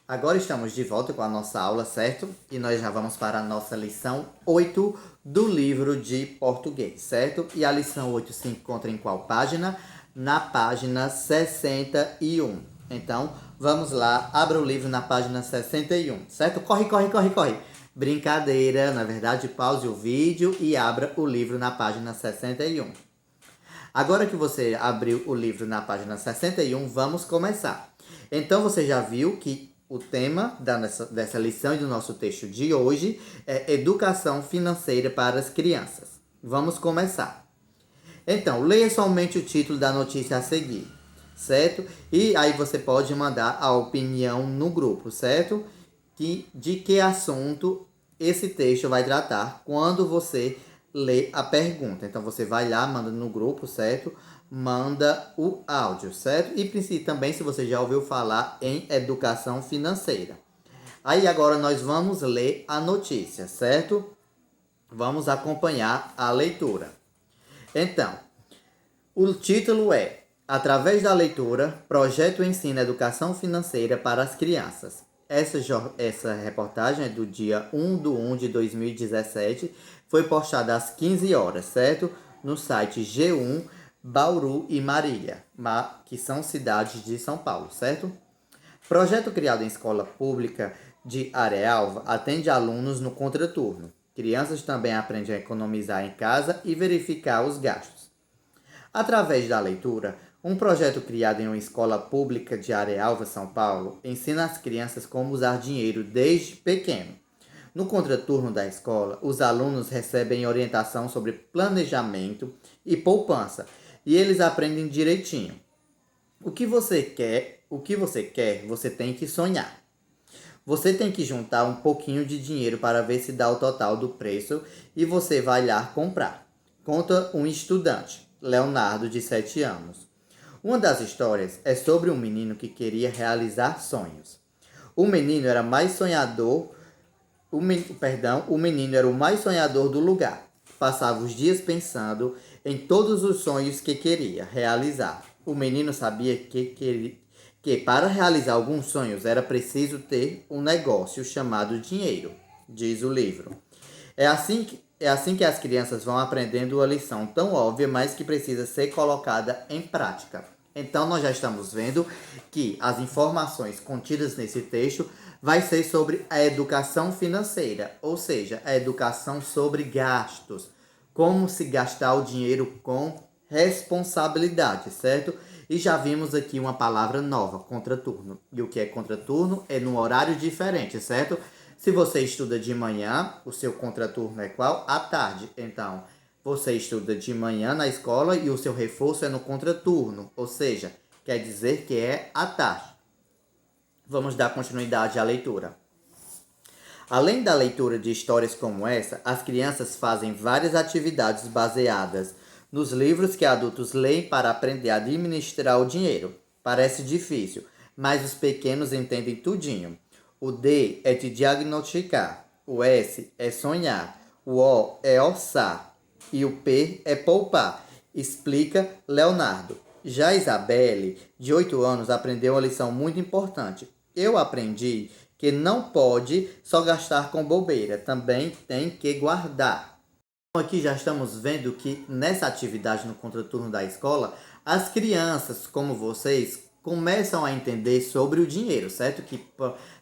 Agora estamos de volta com a nossa aula, certo? E nós já vamos para a nossa lição 8 do livro de português, certo? E a lição 8 se encontra em qual página? Na página 61. Então, vamos lá, abra o livro na página 61, certo? Corre, corre, corre, corre. Brincadeira, na verdade, pause o vídeo e abra o livro na página 61. Agora que você abriu o livro na página 61, vamos começar. Então, você já viu que o tema dessa lição e do nosso texto de hoje é educação financeira para as crianças. Vamos começar. Então, leia somente o título da notícia a seguir, certo? E aí você pode mandar a opinião no grupo, certo? De que assunto esse texto vai tratar quando você lê a pergunta. Então você vai lá, manda no grupo, certo? Manda o áudio, certo? E também se você já ouviu falar em educação financeira. Aí agora nós vamos ler a notícia, certo? Vamos acompanhar a leitura. Então, o título é: Através da leitura, projeto ensina educação financeira para as crianças. Essa reportagem é do dia 1/1/2017, foi postada às 15 horas, certo? No site G1, Bauru e Marília, que são cidades de São Paulo, certo? Projeto criado em escola pública de Arealva atende alunos no contraturno. Crianças também aprendem a economizar em casa e verificar os gastos. Através da leitura, um projeto criado em uma escola pública de Arealva, São Paulo, ensina as crianças como usar dinheiro desde pequeno. No contraturno da escola, os alunos recebem orientação sobre planejamento e poupança, e eles aprendem direitinho. O que você quer, você tem que sonhar. Você tem que juntar um pouquinho de dinheiro para ver se dá o total do preço e você vai lá comprar. Conta um estudante, Leonardo, de 7 anos. Uma das histórias é sobre um menino que queria realizar sonhos. O menino era mais sonhador, o menino era o mais sonhador do lugar. Passava os dias pensando em todos os sonhos que queria realizar. O menino sabia que para realizar alguns sonhos era preciso ter um negócio chamado dinheiro, diz o livro. É assim que as crianças vão aprendendo a lição tão óbvia, mas que precisa ser colocada em prática. Então, nós já estamos vendo que as informações contidas nesse texto vai ser sobre a educação financeira, ou seja, a educação sobre gastos, como se gastar o dinheiro com responsabilidade, certo? E já vimos aqui uma palavra nova, contraturno. E o que é contraturno? É num horário diferente, certo? Se você estuda de manhã, o seu contraturno é qual? À tarde. Então, você estuda de manhã na escola e o seu reforço é no contraturno, ou seja, quer dizer que é à tarde. Vamos dar continuidade à leitura. Além da leitura de histórias como essa, as crianças fazem várias atividades baseadas nos livros que adultos leem para aprender a administrar o dinheiro. Parece difícil, mas os pequenos entendem tudinho. O D é de diagnosticar, o S é sonhar, o O é orçar e o P é poupar, explica Leonardo. Já Isabelle, de 8 anos, aprendeu uma lição muito importante. Eu aprendi que não pode só gastar com bobeira, também tem que guardar. Aqui já estamos vendo que nessa atividade no contraturno da escola, as crianças, como vocês, começam a entender sobre o dinheiro, certo? Que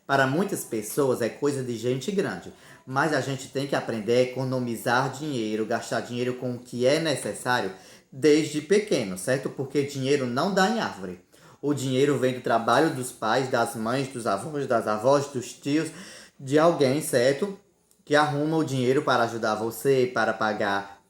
para muitas pessoas é coisa de gente grande, mas a gente tem que aprender a economizar dinheiro, gastar dinheiro com o que é necessário desde pequeno, certo? Porque dinheiro não dá em árvore. O dinheiro vem do trabalho dos pais, das mães, dos avós, das avós, dos tios, de alguém, certo? Que arruma o dinheiro para ajudar você, para pagar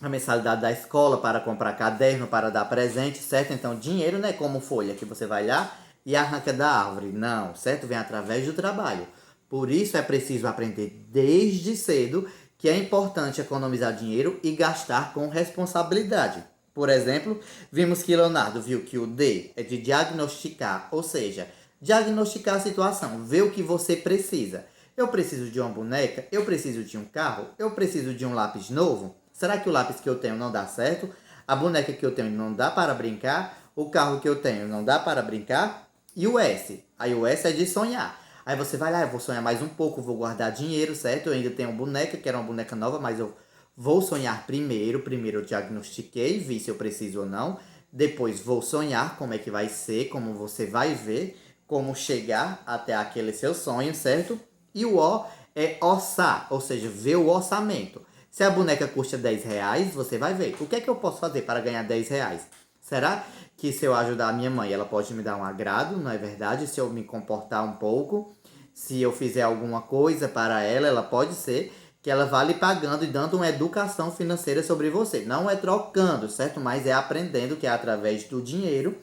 a mensalidade da escola, para comprar caderno, para dar presente, certo? Então, dinheiro não é como folha, que você vai lá e arranca da árvore. Não, certo? Vem através do trabalho. Por isso é preciso aprender desde cedo que é importante economizar dinheiro e gastar com responsabilidade. Por exemplo, vimos que Leonardo viu que o D é de diagnosticar, ou seja, diagnosticar a situação, ver o que você precisa. Eu preciso de uma boneca? Eu preciso de um carro? Eu preciso de um lápis novo? Será que o lápis que eu tenho não dá certo? A boneca que eu tenho não dá para brincar? O carro que eu tenho não dá para brincar? E o S? Aí o S é de sonhar. Aí você vai lá, eu vou sonhar mais um pouco, vou guardar dinheiro, certo? Eu ainda tenho uma boneca, que era uma boneca nova, mas eu vou sonhar primeiro. Primeiro eu diagnostiquei, vi se eu preciso ou não. Depois vou sonhar como é que vai ser, como você vai ver, como chegar até aquele seu sonho, certo? E o O é orçar, ou seja, ver o orçamento. Se a boneca custa 10 reais, você vai ver. O que é que eu posso fazer para ganhar 10 reais? Será que se eu ajudar a minha mãe, ela pode me dar um agrado, não é verdade? Se eu me comportar um pouco, se eu fizer alguma coisa para ela, ela pode ser que ela vá lhe pagando e dando uma educação financeira sobre você. Não é trocando, certo? Mas é aprendendo que é através do dinheiro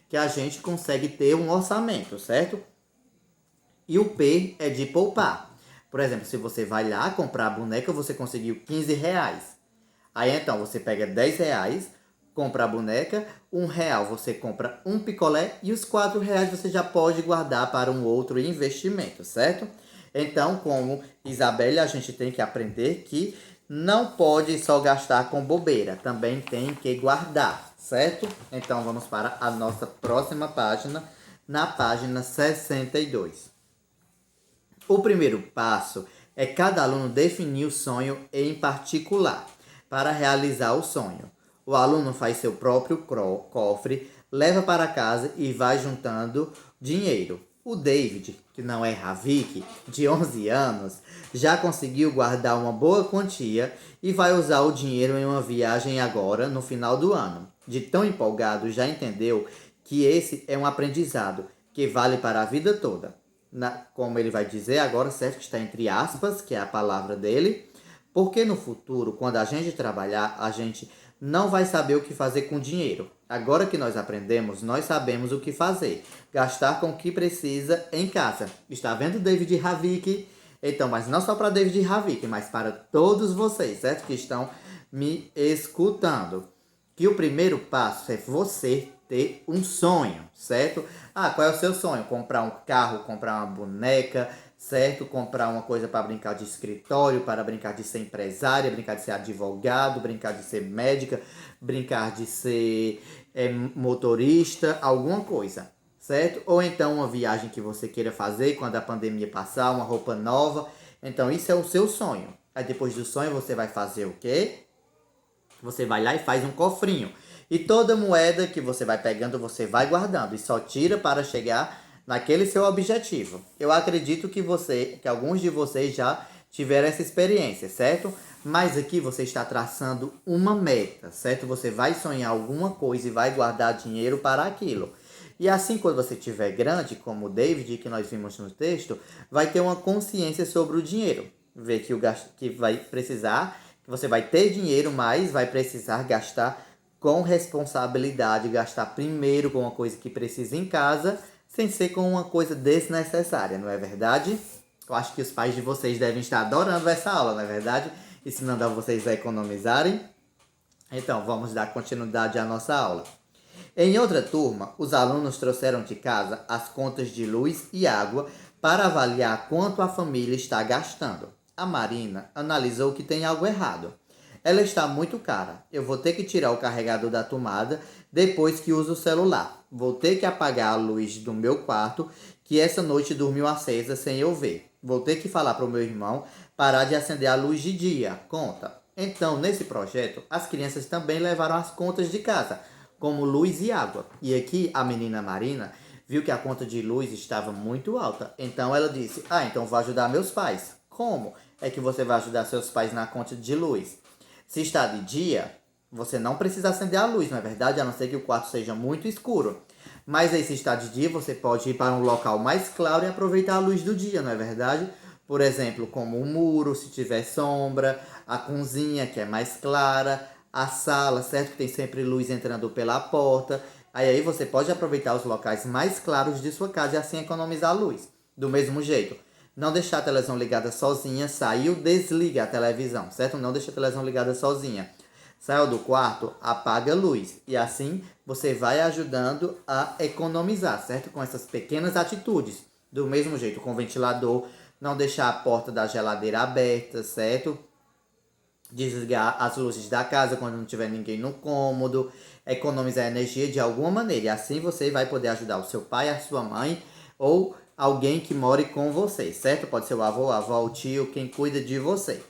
que a gente consegue ter um orçamento, certo? E o P é de poupar. Por exemplo, se você vai lá comprar a boneca, você conseguiu 15 reais. Aí então você pega 10 reais, compra a boneca, R$ 1 você compra um picolé e os R$ 4 você já pode guardar para um outro investimento, certo? Então, como Isabelle, a gente tem que aprender que não pode só gastar com bobeira, também tem que guardar, certo? Então vamos para a nossa próxima página, na página 62. O primeiro passo é cada aluno definir o sonho em particular. Para realizar o sonho, o aluno faz seu próprio cofre, leva para casa e vai juntando dinheiro. O David, que não é Ravik, de 11 anos, já conseguiu guardar uma boa quantia e vai usar o dinheiro em uma viagem agora, no final do ano. De tão empolgado, já entendeu que esse é um aprendizado que vale para a vida toda. Como ele vai dizer agora, certo? Que está entre aspas, que é a palavra dele. Porque no futuro, quando a gente trabalhar, a gente não vai saber o que fazer com dinheiro. Agora que nós aprendemos, nós sabemos o que fazer. Gastar com o que precisa em casa. Está vendo, David Ravik? Então, mas não só para David Ravik, mas para todos vocês, certo? Que estão me escutando. Que o primeiro passo é você ter um sonho, certo? Ah, qual é o seu sonho? Comprar um carro, comprar uma boneca, certo? Comprar uma coisa para brincar de escritório, para brincar de ser empresária, brincar de ser advogado, brincar de ser médica, brincar de ser motorista, alguma coisa, certo? Ou então uma viagem que você queira fazer quando a pandemia passar, uma roupa nova. Então isso é o seu sonho. Aí depois do sonho você vai fazer o quê? Você vai lá e faz um cofrinho. E toda moeda que você vai pegando, você vai guardando. E só tira para chegar naquele seu objetivo. Eu acredito que alguns de vocês já tiveram essa experiência, certo? Mas aqui você está traçando uma meta, certo? Você vai sonhar alguma coisa e vai guardar dinheiro para aquilo. E assim, quando você estiver grande, como o David, que nós vimos no texto, vai ter uma consciência sobre o dinheiro. Ver que o gasto que vai precisar, que você vai ter dinheiro, mas vai precisar gastar com responsabilidade, gastar primeiro com uma coisa que precisa em casa, sem ser com uma coisa desnecessária, não é verdade? Eu acho que os pais de vocês devem estar adorando essa aula, não é verdade? Ensinando a vocês a economizarem. Então, vamos dar continuidade à nossa aula. Em outra turma, os alunos trouxeram de casa as contas de luz e água para avaliar quanto a família está gastando. A Marina analisou que tem algo errado. Ela está muito cara. Eu vou ter que tirar o carregador da tomada depois que uso o celular. Vou ter que apagar a luz do meu quarto, que essa noite dormiu acesa sem eu ver. Vou ter que falar para o meu irmão parar de acender a luz de dia. Conta. Então, nesse projeto, as crianças também levaram as contas de casa, como luz e água. E aqui a menina Marina viu que a conta de luz estava muito alta. Então ela disse: então vou ajudar meus pais. Como é que você vai ajudar seus pais na conta de luz? Se está de dia, você não precisa acender a luz, não é verdade? A não ser que o quarto seja muito escuro. Mas aí, se está de dia, você pode ir para um local mais claro e aproveitar a luz do dia, não é verdade? Por exemplo, como o muro, se tiver sombra, a cozinha, que é mais clara, a sala, certo? Que tem sempre luz entrando pela porta. Aí você pode aproveitar os locais mais claros de sua casa e assim economizar luz. Do mesmo jeito, não deixar a televisão ligada sozinha, saiu, desliga a televisão, certo? Não deixa a televisão ligada sozinha. Saiu do quarto, apaga a luz. E assim você vai ajudando a economizar, certo? Com essas pequenas atitudes. Do mesmo jeito, com o ventilador, não deixar a porta da geladeira aberta, certo? Desligar as luzes da casa quando não tiver ninguém no cômodo, economizar energia de alguma maneira. E assim você vai poder ajudar o seu pai e a sua mãe ou alguém que more com você, certo? Pode ser o avô, a avó, o tio, quem cuida de você.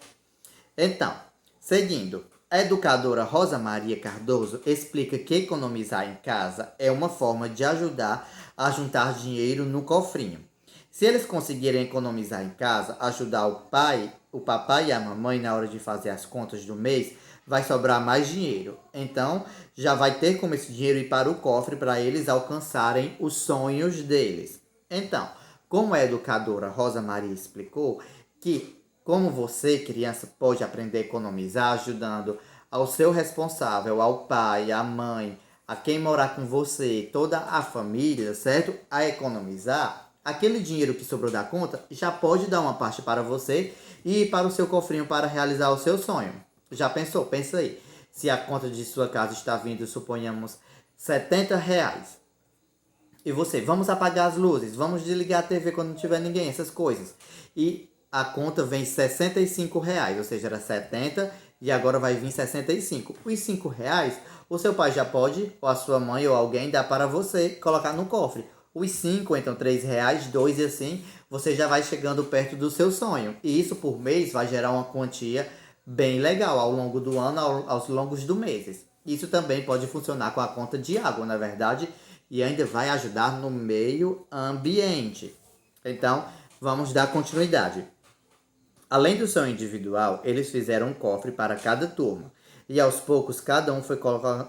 Então, seguindo, a educadora Rosa Maria Cardoso explica que economizar em casa é uma forma de ajudar a juntar dinheiro no cofrinho. Se eles conseguirem economizar em casa, ajudar o papai e a mamãe na hora de fazer as contas do mês, vai sobrar mais dinheiro. Então, já vai ter como esse dinheiro ir para o cofre para eles alcançarem os sonhos deles. Então, como a educadora Rosa Maria explicou, que como você, criança, pode aprender a economizar ajudando ao seu responsável, ao pai, à mãe, a quem morar com você, toda a família, certo? A economizar, aquele dinheiro que sobrou da conta já pode dar uma parte para você e ir para o seu cofrinho para realizar o seu sonho. Já pensou? Pensa aí. Se a conta de sua casa está vindo, suponhamos, R$ 70. E você, vamos apagar as luzes, vamos desligar a TV quando não tiver ninguém, essas coisas. E a conta vem R$ 65, ou seja, era 70 e agora vai vir 65. Os R$ 5, o seu pai já pode, ou a sua mãe, ou alguém, dá para você colocar no cofre. Os 5, então R$ 3, 2 e assim, você já vai chegando perto do seu sonho. E isso por mês vai gerar uma quantia bem legal ao longo do ano, aos longos dos meses. Isso também pode funcionar com a conta de água, na verdade, e ainda vai ajudar no meio ambiente. Então, vamos dar continuidade. Além do sonho individual, eles fizeram um cofre para cada turma. E aos poucos, cada um foi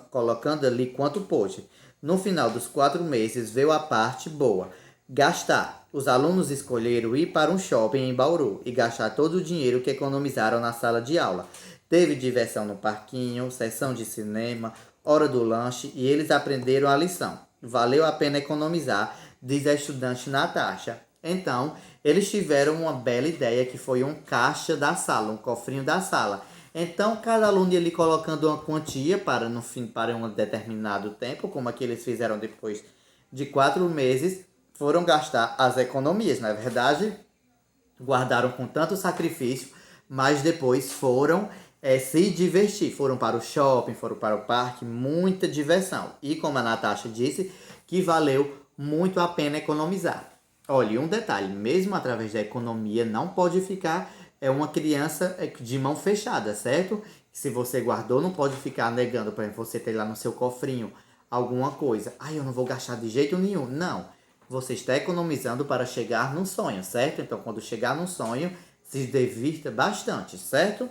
colocando ali quanto pôde. No final dos 4 meses, veio a parte boa: gastar. Os alunos escolheram ir para um shopping em Bauru e gastar todo o dinheiro que economizaram na sala de aula. Teve diversão no parquinho, sessão de cinema, hora do lanche e eles aprenderam a lição. Valeu a pena economizar, diz a estudante Natasha. Então, eles tiveram uma bela ideia que foi um caixa da sala, um cofrinho da sala. Então, cada aluno ia ali colocando uma quantia para no fim para um determinado tempo, como aqui eles fizeram depois de 4 meses, foram gastar as economias, na verdade, guardaram com tanto sacrifício, mas depois foram se divertir. Foram para o shopping, foram para o parque, muita diversão. E como a Natasha disse, que valeu muito a pena economizar. Olha, um detalhe, mesmo através da economia, não pode ficar uma criança de mão fechada, certo? Se você guardou, não pode ficar negando. Por exemplo, você tem lá no seu cofrinho alguma coisa. Eu não vou gastar de jeito nenhum. Não. Você está economizando para chegar no sonho, certo? Então, quando chegar no sonho, se divirta bastante, certo?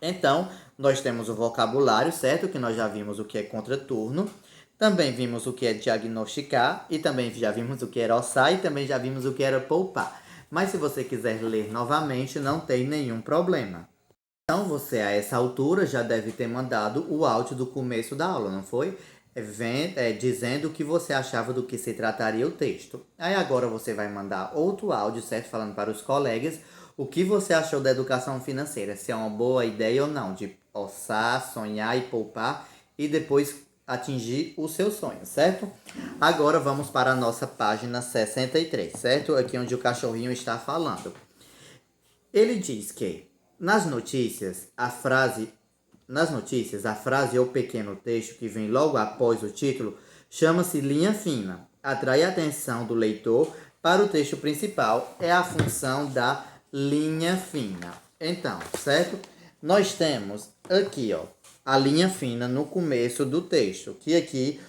Então, nós temos o vocabulário, certo? Que nós já vimos o que é contraturno. Também vimos o que é diagnosticar. E também já vimos o que era orçar. E também já vimos o que era poupar. Mas se você quiser ler novamente, não tem nenhum problema. Então, você a essa altura já deve ter mandado o áudio do começo da aula, não foi? Dizendo o que você achava do que se trataria o texto. Aí agora você vai mandar outro áudio, certo? Falando para os colegas o que você achou da educação financeira. Se é uma boa ideia ou não, de orçar, sonhar e poupar e depois atingir o seu sonho, certo? Agora vamos para a nossa página 63, certo? Aqui onde o cachorrinho está falando. Ele diz que nas notícias, a frase ou pequeno texto que vem logo após o título chama-se linha fina. Atrai a atenção do leitor para o texto principal, é a função da linha fina. Então, certo? Nós temos aqui, a linha fina no começo do texto, que aqui,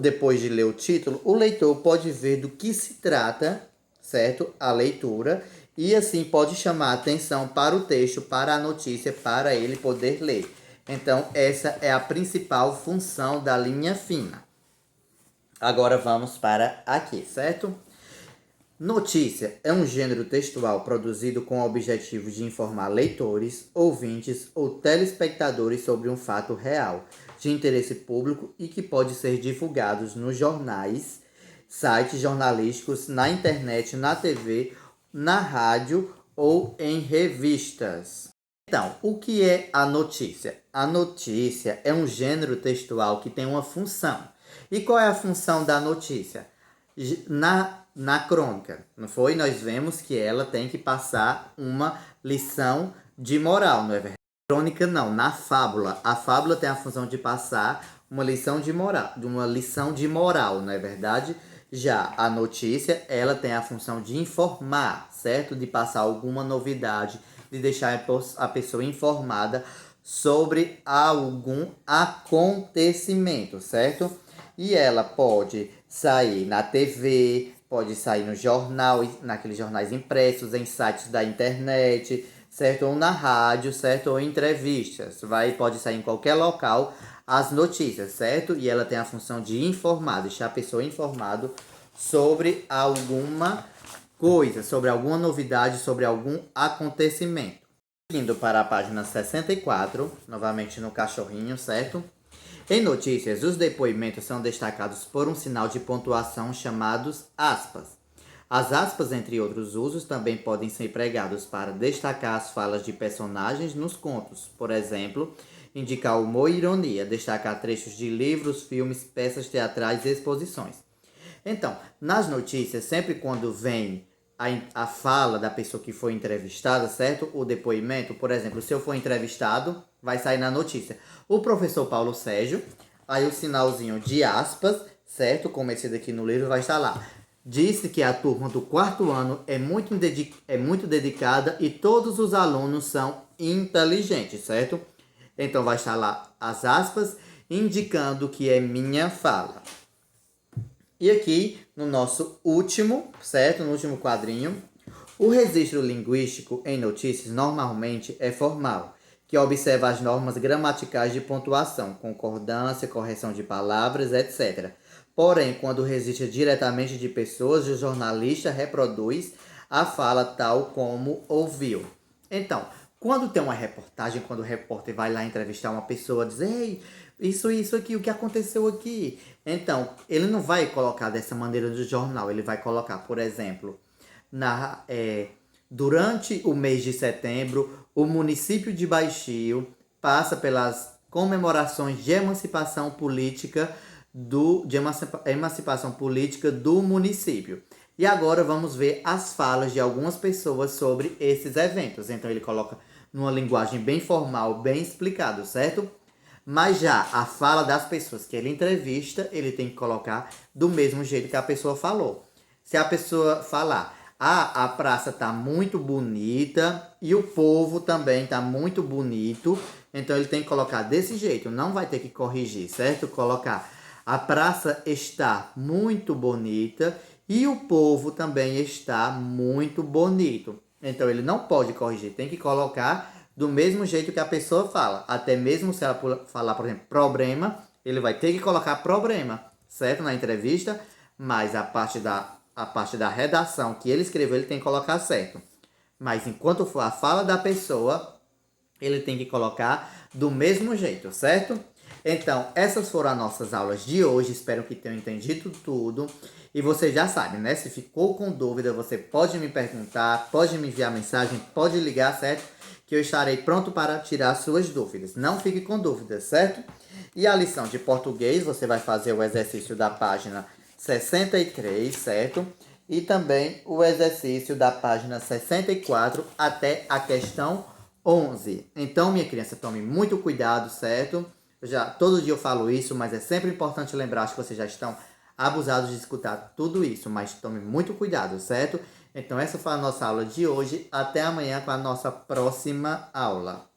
depois de ler o título, o leitor pode ver do que se trata, certo? A leitura, e assim pode chamar a atenção para o texto, para a notícia, para ele poder ler. Então, essa é a principal função da linha fina. Agora vamos para aqui, certo? Notícia é um gênero textual produzido com o objetivo de informar leitores, ouvintes ou telespectadores sobre um fato real, de interesse público e que pode ser divulgado nos jornais, sites jornalísticos, na internet, na TV, na rádio ou em revistas. Então, o que é a notícia? A notícia é um gênero textual que tem uma função. E qual é a função da notícia? Na crônica, não foi? Nós vemos que ela tem que passar uma lição de moral, não é verdade? Crônica não, na fábula. A fábula tem a função de passar uma lição de moral, não é verdade? Já a notícia, ela tem a função de informar, certo? De passar alguma novidade, de deixar a pessoa informada sobre algum acontecimento, certo? E ela pode sair na TV, pode sair no jornal, naqueles jornais impressos, em sites da internet, certo? Ou na rádio, certo? Ou em entrevistas. Pode sair em qualquer local as notícias, certo? E ela tem a função de informar, deixar a pessoa informada sobre alguma coisa, sobre alguma novidade, sobre algum acontecimento. Indo para a página 64, novamente no cachorrinho, certo? Em notícias, os depoimentos são destacados por um sinal de pontuação chamados aspas. As aspas, entre outros usos, também podem ser empregados para destacar as falas de personagens nos contos. Por exemplo, indicar humor e ironia, destacar trechos de livros, filmes, peças teatrais e exposições. Então, nas notícias, sempre quando vem a fala da pessoa que foi entrevistada, certo? O depoimento, por exemplo, se eu for entrevistado, vai sair na notícia. O professor Paulo Sérgio, aí o sinalzinho de aspas, certo? Como esse daqui no livro vai estar lá. Disse que a turma do quarto ano é muito dedicada e todos os alunos são inteligentes, certo? Então vai estar lá as aspas, indicando que é minha fala. E aqui, no nosso último, certo? No último quadrinho, o registro linguístico em notícias normalmente é formal, que observa as normas gramaticais de pontuação, concordância, correção de palavras, etc. Porém, quando registra diretamente de pessoas, o jornalista reproduz a fala tal como ouviu. Então, quando tem uma reportagem, quando o repórter vai lá entrevistar uma pessoa, diz, ei, isso aqui, o que aconteceu aqui? Então, ele não vai colocar dessa maneira do jornal, ele vai colocar, por exemplo, durante o mês de setembro, o município de Baixio passa pelas comemorações de emancipação política do município. E agora vamos ver as falas de algumas pessoas sobre esses eventos. Então ele coloca numa linguagem bem formal, bem explicado, certo? Mas já a fala das pessoas que ele entrevista, ele tem que colocar do mesmo jeito que a pessoa falou. Se a pessoa falar, a praça tá muito bonita e o povo também tá muito bonito, então ele tem que colocar desse jeito, não vai ter que corrigir, certo? Colocar, a praça está muito bonita e o povo também está muito bonito. Então ele não pode corrigir, tem que colocar do mesmo jeito que a pessoa fala. Até mesmo se ela falar, por exemplo, problema, ele vai ter que colocar problema, certo? Na entrevista, mas a parte da redação que ele escreveu, ele tem que colocar certo. Mas enquanto for a fala da pessoa, ele tem que colocar do mesmo jeito, certo? Então, essas foram as nossas aulas de hoje. Espero que tenham entendido tudo. E você já sabe, né? Se ficou com dúvida, você pode me perguntar, pode me enviar mensagem, pode ligar, certo? Que eu estarei pronto para tirar suas dúvidas. Não fique com dúvidas, certo? E a lição de português, você vai fazer o exercício da página 63, certo? E também o exercício da página 64 até a questão 11. Então, minha criança, tome muito cuidado, certo? Todo dia eu falo isso, mas é sempre importante lembrar que vocês já estão abusados de escutar tudo isso, mas tome muito cuidado, certo? Então, essa foi a nossa aula de hoje. Até amanhã com a nossa próxima aula.